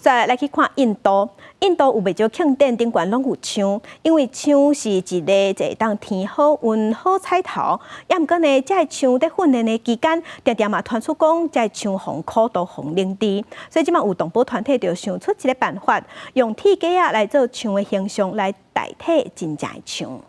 再来去看印度，印度有袂少庆典顶悬拢有枪，因为枪是一个会当天好运好彩头。也毋过呢，这枪伫训练的期间，常常嘛传出讲这枪防苦度防冷滴，所以即马有动保团体就想出一个办法，用铁架啊来做枪的形象来代替真正的枪。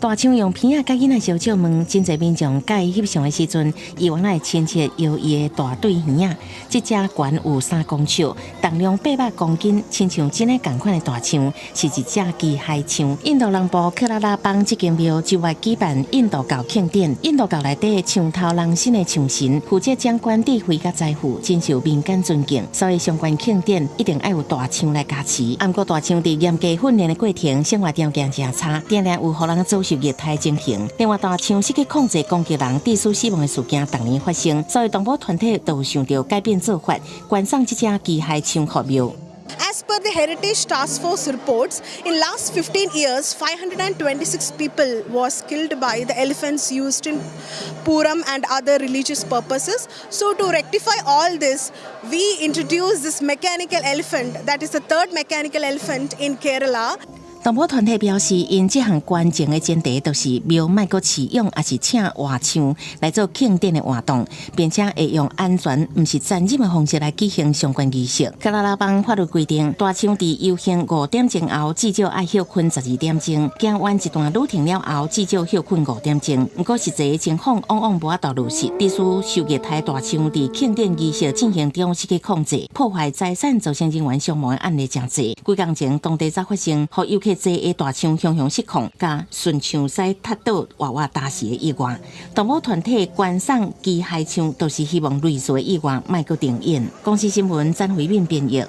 大枪用片仔甲囡仔小笑问，真侪民众甲伊翕相的时阵，以往来亲切摇伊的大对耳仔，即只悬有3公尺，重量800公斤，亲像真诶同款的大枪，是一只机械枪。印度南部克拉拉邦即间庙9月举办印度教庆典，印度教内底枪头人身的枪神，负责掌管智慧甲财富，真受民间尊敬。所以相关庆典一定要有大枪来加持。不过大枪伫严格训练的过程，生活条件真差，定定有互人遭受虐待情形。另外，大枪是去控制攻击人、致死死亡的事件，逐年发生，所以动保团体都想着改变做法，关上这只机械枪给庙。As per the Heritage Task Force reports, in last 15 years, 526 people was killed by the elephants used in Puram and other religious purposes. So to rectify all this, we introduced this mechanical elephant, that is the third mechanical elephant in Kerala. 动保团体表示，因这项关键的前提，就是庙莫阁饲养，也是请活枪来做庆典的活动，并且会用安全、毋是残忍的方式来举行相关仪式。克拉拉邦法律规定，大枪伫游行5点前后，至少爱休困12点钟；行完一段路程了后，至少休困5点钟。不过，实际的情况往往无法度如实。历史受虐待大枪伫庆典仪式进行中失去控制，破坏财产，造成人员伤亡的案例真侪。几工前，当地则发生互游客坐的大枪向失控，甲顺枪塞踢倒娃娃打死的意外。动保团体观赏机械枪，都是希望类似的意外莫阁重演。公司新闻詹慧敏编译。